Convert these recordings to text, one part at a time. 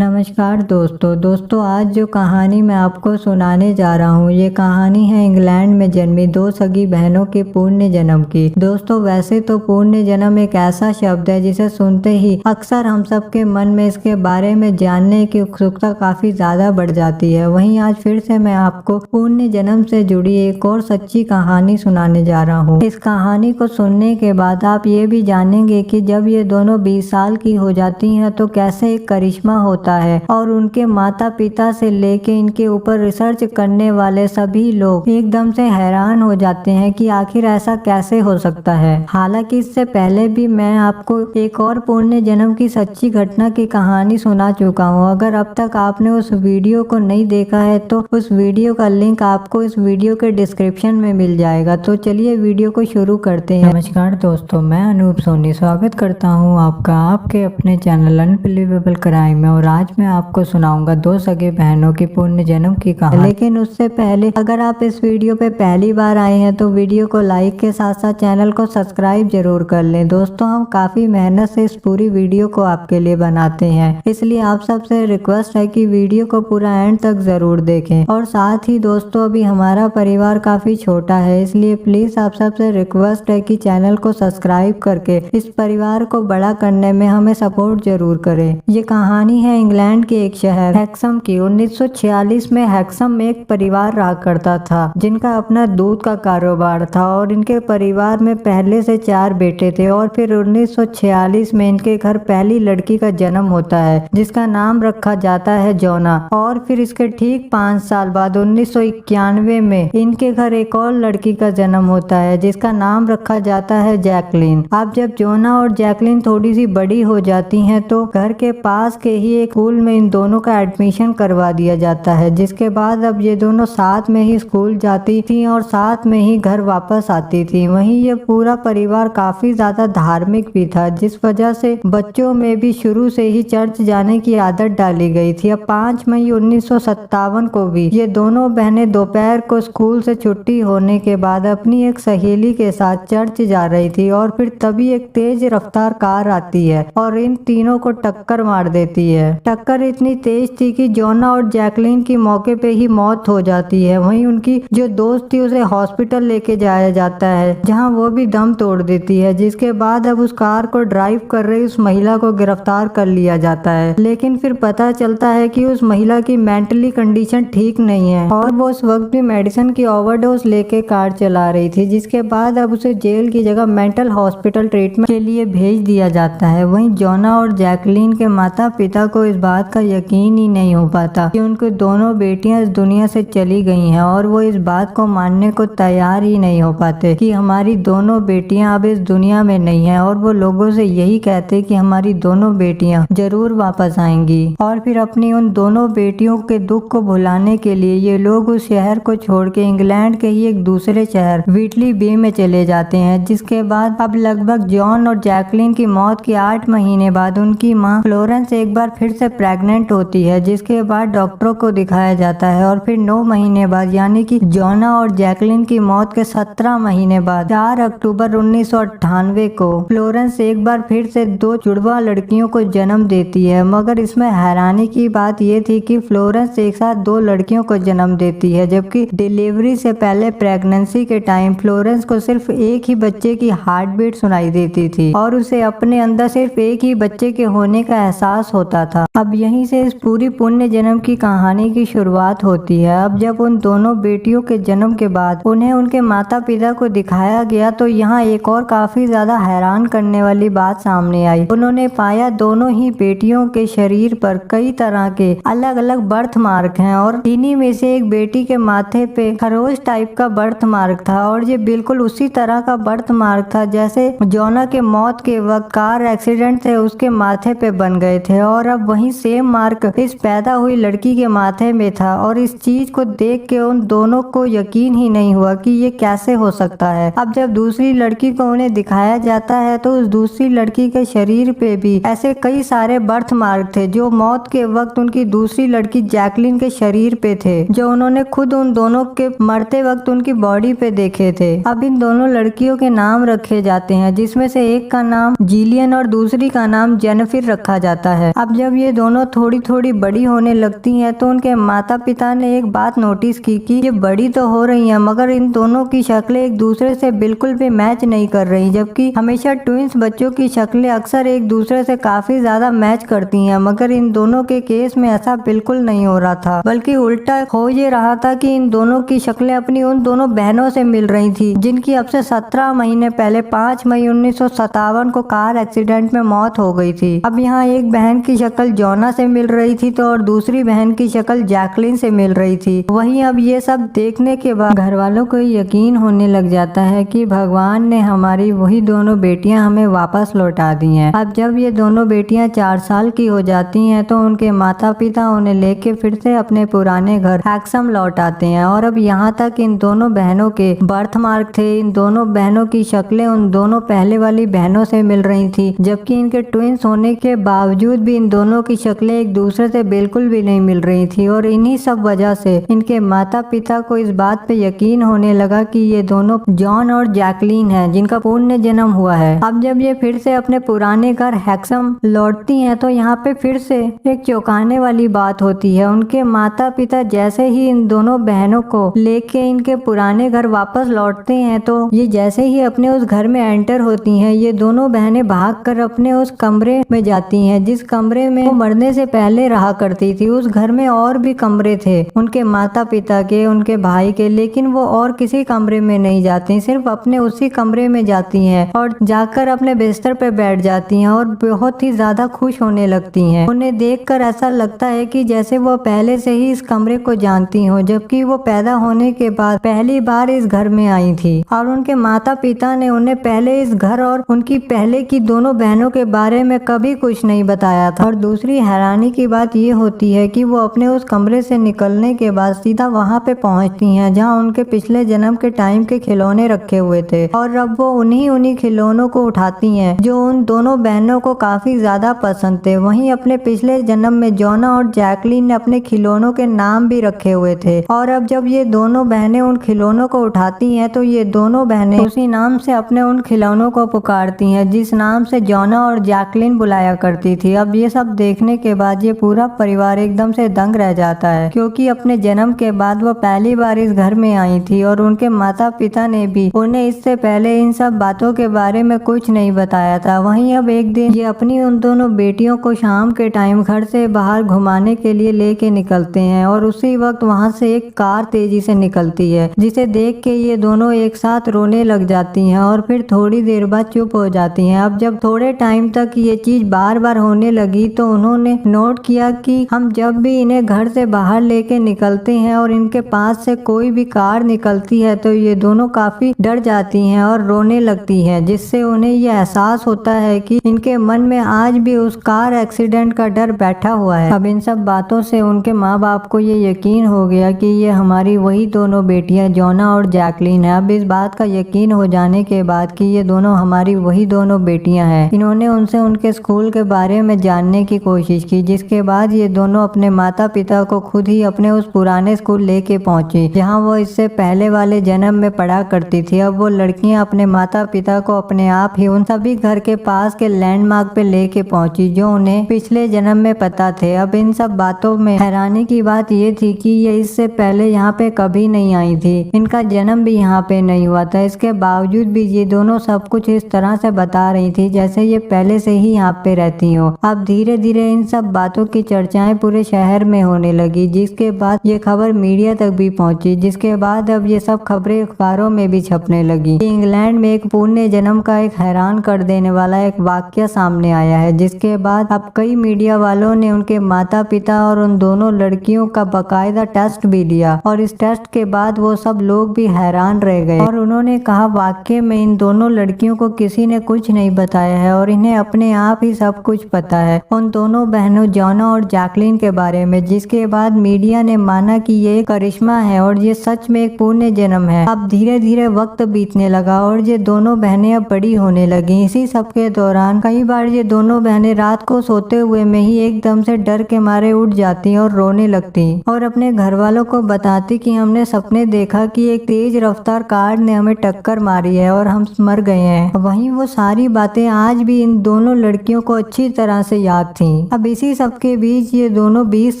नमस्कार दोस्तों आज जो कहानी मैं आपको सुनाने जा रहा हूँ ये कहानी है इंग्लैंड में जन्मी दो सगी बहनों के पुण्य जन्म की। दोस्तों वैसे तो पुण्य जन्म एक ऐसा शब्द है जिसे सुनते ही अक्सर हम सब के मन में इसके बारे में जानने की उत्सुकता काफी ज्यादा बढ़ जाती है। वहीं आज फिर से मैं आपको पुण्य जन्म से जुड़ी एक और सच्ची कहानी सुनाने जा रहा हूँ। इस कहानी को सुनने के बाद आप ये भी जानेंगे कि जब ये दोनों 20 साल की हो जाती हैं तो कैसे एक करिश्मा होता है और उनके माता पिता से लेके इनके ऊपर रिसर्च करने वाले सभी लोग एकदम से हैरान हो जाते हैं कि आखिर ऐसा कैसे हो सकता है। हालांकि इससे पहले भी मैं आपको एक और पुण्य जन्म की सच्ची घटना की कहानी सुना चुका हूँ। अगर अब तक आपने उस वीडियो को नहीं देखा है तो उस वीडियो का लिंक आपको इस वीडियो के डिस्क्रिप्शन में मिल जाएगा। तो चलिए वीडियो को शुरू करते हैं। नमस्कार दोस्तों, मैं अनूप सोनी स्वागत करता हूँ आपका आपके अपने चैनल अनबिलीवेबल क्राइम में। और आज मैं आपको सुनाऊंगा दो सगे बहनों की पुण्य जन्म की कहानी। लेकिन उससे पहले अगर आप इस वीडियो पे पहली बार आए हैं तो वीडियो को लाइक के साथ साथ चैनल को सब्सक्राइब जरूर कर लें। दोस्तों हम काफी मेहनत से इस पूरी वीडियो को आपके लिए बनाते हैं, इसलिए आप सबसे रिक्वेस्ट है कि वीडियो को पूरा एंड तक जरूर देखें। और साथ ही दोस्तों अभी हमारा परिवार काफी छोटा है, इसलिए प्लीज आप सबसे रिक्वेस्ट है कि चैनल को सब्सक्राइब करके इस परिवार को बड़ा करने में हमें सपोर्ट जरूर करें। ये कहानी है इंग्लैंड के एक शहर हैक्सम की। 1946 में हैक्सम में एक परिवार रहा करता था जिनका अपना दूध का कारोबार था और इनके परिवार में पहले से 4 बेटे थे। और फिर 1946 में इनके घर पहली लड़की का जन्म होता है जिसका नाम रखा जाता है जोना। और फिर इसके ठीक 5 साल बाद 1991 में इनके घर एक और लड़की का जन्म होता है जिसका नाम रखा जाता है जैकलीन। अब जब जोना और जैकलीन थोड़ी सी बड़ी हो जाती हैं तो घर के पास के ही एक स्कूल में इन दोनों का एडमिशन करवा दिया जाता है, जिसके बाद अब ये दोनों साथ में ही स्कूल जाती थी और साथ में ही घर वापस आती थी। वहीं ये पूरा परिवार काफी ज्यादा धार्मिक भी था, जिस वजह से बच्चों में भी शुरू से ही चर्च जाने की आदत डाली गई थी। अब 5 मई 1957 को भी ये दोनों बहनें दोपहर को स्कूल से छुट्टी होने के बाद अपनी एक सहेली के साथ चर्च जा रही थी और फिर तभी एक तेज रफ्तार कार आती है और इन तीनों को टक्कर मार देती है। टक्कर इतनी तेज थी कि जोना और जैकलीन की मौके पे ही मौत हो जाती है। वहीं उनकी जो दोस्त थी उसे हॉस्पिटल लेके जाया जाता है जहां वो भी दम तोड़ देती है, जिसके बाद अब उस कार को ड्राइव कर रही उस महिला को गिरफ्तार कर लिया जाता है। लेकिन फिर पता चलता है कि उस महिला की मेंटली कंडीशन ठीक नहीं है और वो उस वक्त भी मेडिसिन की ओवरडोज लेके कार चला रही थी, जिसके बाद अब उसे जेल की जगह मेंटल हॉस्पिटल ट्रीटमेंट के लिए भेज दिया जाता है। वहीं जोना और जैकलीन के माता पिता को इस बात का यकीन ही नहीं हो पाता कि उनकी दोनों बेटियां इस दुनिया से चली गई हैं और वो इस बात को मानने को तैयार ही नहीं हो पाते कि हमारी दोनों बेटियां अब इस दुनिया में नहीं है। और वो लोगों से यही कहते कि हमारी दोनों बेटियां जरूर वापस आएंगी। और फिर अपनी उन दोनों बेटियों के दुख को भुलाने के लिए ये लोग उस शहर को छोड़ के इंग्लैंड के ही एक दूसरे शहर व्हीटली बे में चले जाते हैं। जिसके बाद अब लगभग जॉन और जैकलीन की मौत के 8 महीने बाद उनकी माँ फ्लोरेंस एक बार फिर से प्रेग्नेंट होती है, जिसके बाद डॉक्टरों को दिखाया जाता है। और फिर 9 महीने बाद यानी कि जोना और जैकलीन की मौत के 17 महीने बाद 4 अक्टूबर 1998 को फ्लोरेंस एक बार फिर से 2 जुड़वा लड़कियों को जन्म देती है। मगर इसमें हैरानी की बात यह थी कि फ्लोरेंस एक साथ 2 लड़कियों को जन्म देती है, जबकि डिलीवरी से पहले प्रेगनेंसी के टाइम फ्लोरेंस को सिर्फ एक ही बच्चे की हार्ट बीट सुनाई देती थी और उसे अपने अंदर सिर्फ एक ही बच्चे के होने का एहसास होता था। अब यहीं से इस पूरी पुण्य जन्म की कहानी की शुरुआत होती है। अब जब उन दोनों बेटियों के जन्म के बाद उन्हें उनके माता पिता को दिखाया गया तो यहाँ एक और काफी ज्यादा हैरान करने वाली बात सामने आई। उन्होंने पाया दोनों ही बेटियों के शरीर पर कई तरह के अलग अलग बर्थ मार्क हैं और इन्हीं में से एक बेटी के माथे पे खरोच टाइप का बर्थ मार्क था और ये बिल्कुल उसी तरह का बर्थ मार्क था जैसे जोना के मौत के वक्त कार एक्सीडेंट से उसके माथे पे बन गए थे। और अब वही सेम मार्क इस पैदा हुई लड़की के माथे में था और इस चीज को देख के उन दोनों को यकीन ही नहीं हुआ कि ये कैसे हो सकता है। अब जब दूसरी लड़की को उन्हें दिखाया जाता है तो उस दूसरी लड़की के शरीर पे भी ऐसे कई सारे बर्थ मार्क थे जो मौत के वक्त उनकी दूसरी लड़की जैकलीन के शरीर पे थे, जो उन्होंने खुद उन दोनों के मरते वक्त उनकी बॉडी पे देखे थे। अब इन दोनों लड़कियों के नाम रखे जाते हैं, जिसमें से एक का नाम जिलियन और दूसरी का नाम जेनिफर रखा जाता है। अब जब ये ये दोनों थोड़ी थोड़ी बड़ी होने लगती हैं तो उनके माता पिता ने एक बात नोटिस की कि ये बड़ी तो हो रही हैं मगर इन दोनों की शक्लें एक दूसरे से बिल्कुल भी मैच नहीं कर रही, जबकि हमेशा ट्विंस बच्चों की शक्लें अक्सर एक दूसरे से काफी ज्यादा मैच करती हैं, मगर इन दोनों के केस में ऐसा बिल्कुल नहीं हो रहा था, बल्कि उल्टा हो ये रहा था कि इन दोनों की शक्लें अपनी उन दोनों बहनों से मिल रही थी जिनकी अब से 17 महीने पहले 5 मई 1957 को कार एक्सीडेंट में मौत हो गई थी। अब यहाँ एक बहन की शक्ल जॉना से मिल रही थी तो और दूसरी बहन की शक्ल जैकलिन से मिल रही थी। वहीं अब ये सब देखने के बाद घर वालों को यकीन होने लग जाता है कि भगवान ने हमारी वही दोनों बेटियां हमें वापस लौटा दी हैं। अब जब ये दोनों बेटियां 4 साल की हो जाती हैं तो उनके माता पिता उन्हें लेके फिर से अपने पुराने घर हैक्सम लौट आते हैं और अब यहाँ तक इन दोनों बहनों के बर्थ मार्क थे। इन दोनों बहनों की शक्लें उन दोनों पहले वाली बहनों से मिल रही थी, जबकि इनके ट्विंस होने के बावजूद भी इन दोनों की शक्लें एक दूसरे से बिल्कुल भी नहीं मिल रही थी और इन्हीं सब वजह से इनके माता पिता को इस बात पे यकीन होने लगा कि ये दोनों जॉन और जैकलीन हैं जिनका पुण्य जन्म हुआ है। अब जब ये फिर से अपने पुराने घर हैक्सम लौटती हैं तो यहाँ पे फिर से एक चौंकाने वाली बात होती है। उनके माता पिता जैसे ही इन दोनों बहनों को लेके इनके पुराने घर वापस लौटते हैं तो ये जैसे ही अपने उस घर में एंटर होती हैं, ये दोनों बहनें भागकर अपने उस कमरे में जाती हैं जिस कमरे में वो मरने से पहले रहा करती थी। उस घर में और भी कमरे थे उनके माता पिता के, उनके भाई के, लेकिन वो और किसी कमरे में नहीं जाती, सिर्फ अपने उसी कमरे में जाती हैं और जाकर अपने बिस्तर पे बैठ जाती हैं और बहुत ही ज्यादा खुश होने लगती हैं। उन्हें देखकर ऐसा लगता है कि जैसे वो पहले से ही इस कमरे को जानती हो, जबकि वो पैदा होने के बाद पहली बार इस घर में आई थी और उनके माता पिता ने उन्हें पहले इस घर और उनकी पहले की दोनों बहनों के बारे में कभी कुछ नहीं बताया था। और दूसरी हैरानी की बात ये होती है कि वो अपने उस कमरे से निकलने के बाद सीधा वहाँ पे पहुँचती हैं जहाँ उनके पिछले जन्म के टाइम के खिलौने रखे हुए थे और अब वो उन्हीं खिलौनों को उठाती हैं जो उन दोनों बहनों को काफी ज्यादा पसंद थे। वहीं अपने पिछले जन्म में जॉना और जैकलीन ने अपने खिलौनों के नाम भी रखे हुए थे और अब जब ये दोनों बहनें उन खिलौनों को उठाती हैं तो ये दोनों बहनें उसी नाम से अपने उन खिलौनों को पुकारती हैं जिस नाम से जॉना और जैकलीन बुलाया करती थी। अब ये सब देखने के बाद ये पूरा परिवार एकदम से दंग रह जाता है, क्योंकि अपने जन्म के बाद वो पहली बार इस घर में आई थी और उनके माता पिता ने भी उन्हें इससे पहले इन सब बातों के बारे में कुछ नहीं बताया था। वहीं अब एक दिन ये अपनी उन दोनों बेटियों को शाम के टाइम घर से बाहर घुमाने के लिए लेके निकलते हैं और उसी वक्त वहां से एक कार तेजी से निकलती है जिसे देख के ये दोनों एक साथ रोने लग जाती हैं और फिर थोड़ी देर बाद चुप हो जाती हैं। अब जब थोड़े टाइम तक ये चीज बार बार होने लगी तो उन्होंने नोट किया कि हम जब भी इन्हें घर से बाहर लेके निकलते हैं और इनके पास से कोई भी कार निकलती है तो ये दोनों काफी डर जाती हैं और रोने लगती हैं, जिससे उन्हें यह एहसास होता है कि इनके मन में आज भी उस कार एक्सीडेंट का डर बैठा हुआ है। अब इन सब बातों से उनके माँ बाप को ये यकीन हो गया कि ये हमारी वही दोनों बेटियां जॉना और जैकलीन है। अब इस बात का यकीन हो जाने के बाद कि ये दोनों हमारी वही दोनों बेटियां हैं, इन्होंने उनसे उनके स्कूल के बारे में जानने की कोशिश की, जिसके बाद ये दोनों अपने माता पिता को खुद ही अपने उस पुराने स्कूल लेके पहुंची जहां वो इससे पहले वाले जन्म में पढ़ा करती थी। अब वो लड़कियां अपने माता पिता को अपने आप ही उन सभी घर के पास के लैंडमार्क पे लेके पहुंची जो उन्हें पिछले जन्म में पता थे। अब इन सब बातों में हैरानी की बात ये थी कि ये इससे पहले यहाँ पे कभी नहीं आई थी, इनका जन्म भी यहाँ पे नहीं हुआ था। इसके बावजूद भी ये दोनों सब कुछ इस तरह से बता रही थी जैसे ये पहले से ही यहाँ पे रहती हो। अब धीरे धीरे इन सब बातों की चर्चाएं पूरे शहर में होने लगी, जिसके बाद ये खबर मीडिया तक भी पहुंची, जिसके बाद अब ये सब खबरें अखबारों में भी छपने लगी। इंग्लैंड में एक पुण्य जन्म का एक हैरान कर देने वाला एक वाक्य सामने आया है, जिसके बाद अब कई मीडिया वालों ने उनके माता पिता और उन दोनों लड़कियों का बकायदा टेस्ट भी लिया और इस टेस्ट के बाद वो सब लोग भी हैरान रह गए और उन्होंने कहा वाकई में इन दोनों लड़कियों को किसी ने कुछ नहीं बताया है और इन्हें अपने आप ही सब कुछ पता है उन दोनों बहनों जॉना और जैकलीन के बारे में। जिसके बाद मीडिया ने माना कि ये करिश्मा है और ये सच में एक पुण्य जन्म है। अब धीरे धीरे वक्त बीतने लगा और ये दोनों बहनें अब बड़ी होने लगी। इसी सब के दौरान कई बार ये दोनों बहनें रात को सोते हुए में ही एकदम से डर के मारे उठ जाती और रोने लगती और अपने घर वालों को बताती कि हमने सपने देखा कि एक तेज रफ्तार कार ने हमें टक्कर मारी है और हम मर गए हैं। वहीं वो सारी बातें आज भी इन दोनों लड़कियों को अच्छी तरह से याद थी। अब इसी सब के बीच ये दोनों 20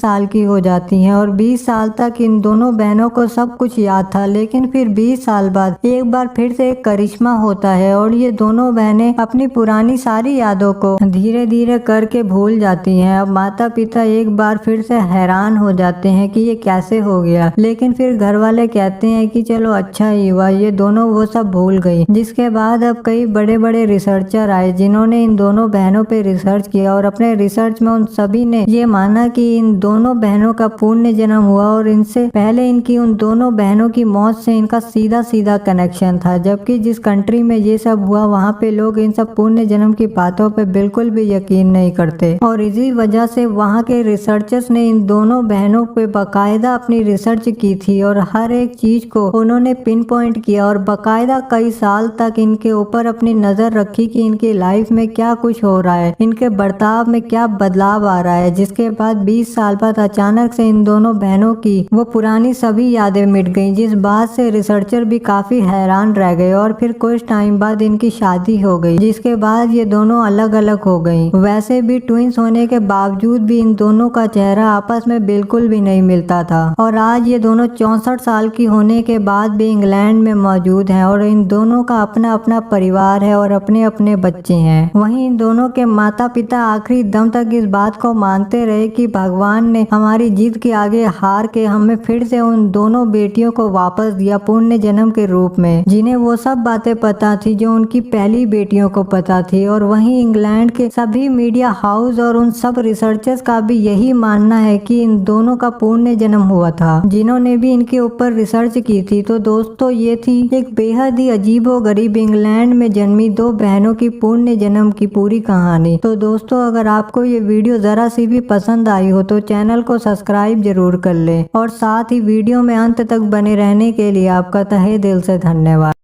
साल की हो जाती हैं और 20 साल तक इन दोनों बहनों को सब कुछ याद था, लेकिन फिर 20 साल बाद एक बार फिर से एक करिश्मा होता है और ये दोनों बहनें अपनी पुरानी सारी यादों को धीरे धीरे करके भूल जाती हैं। अब माता पिता एक बार फिर से हैरान हो जाते हैं कि ये कैसे हो गया, लेकिन फिर घर वाले कहते हैं कि चलो अच्छा ही हुआ, ये दोनों वो सब भूल गई। जिसके बाद अब कई बड़े बड़े रिसर्चर आए जिन्होंने इन दोनों बहनों पे रिसर्च किया और अपने रिसर्च में उन सभी ने ये माना कि इन दोनों बहनों का पुण्य जन्म हुआ और इनसे पहले इनकी उन दोनों बहनों की मौत से इनका सीधा सीधा कनेक्शन था। जबकि जिस कंट्री में ये सब हुआ वहाँ पे लोग इन सब पुण्य जन्म की बातों पे बिल्कुल भी यकीन नहीं करते और इसी वजह से वहाँ के रिसर्चर्स ने इन दोनों बहनों पे बाकायदा अपनी रिसर्च की थी और हर एक चीज को उन्होंने पिन पॉइंट किया और बाकायदा कई साल तक इनके ऊपर अपनी नजर रखी कि इनकी लाइफ में क्या कुछ हो रहा है, इनके बर्ताव में क्या बदलाव आ रहा है। जिसके बाद 20 साल बाद अचानक से इन दोनों बहनों की वो पुरानी सभी यादें मिट गईं, जिस बात से रिसर्चर भी काफी हैरान रह गए और फिर कुछ टाइम बाद इनकी शादी हो गई, जिसके बाद ये दोनों अलग अलग हो गई। वैसे भी ट्विंस होने के बावजूद भी इन दोनों का चेहरा आपस में बिल्कुल भी नहीं मिलता था और आज ये दोनों 64 साल की होने के बाद भी इंग्लैंड में मौजूद हैं और इन दोनों का अपना अपना परिवार है और अपने अपने बच्चे हैं। वहीं इन दोनों के माता पिता आखिरी दम तक इस बात को मानते रहे कि भगवान ने हमारी जिद के आगे हार के हमें फिर से उन दोनों बेटियों को वापस दिया पुण्य जन्म के रूप में, जिन्हें वो सब बातें पता थी जो उनकी पहली बेटियों को पता थी। और वहीं इंग्लैंड के सभी मीडिया हाउस और उन सब रिसर्चर्स का भी यही मानना है कि इन दोनों का पुण्य जन्म हुआ था, जिन्होंने भी इनके ऊपर रिसर्च की थी। तो दोस्तों ये थी एक बेहद ही अजीबोगरीब इंग्लैंड में जन्मी दो बहनों की पुण्य जन्म की पूरी कहानी। तो दोस्तों अगर आपको ये वीडियो जरा सी भी पसंद आई हो तो चैनल को सब्सक्राइब जरूर कर ले और साथ ही वीडियो में अंत तक बने रहने के लिए आपका तहे दिल से धन्यवाद।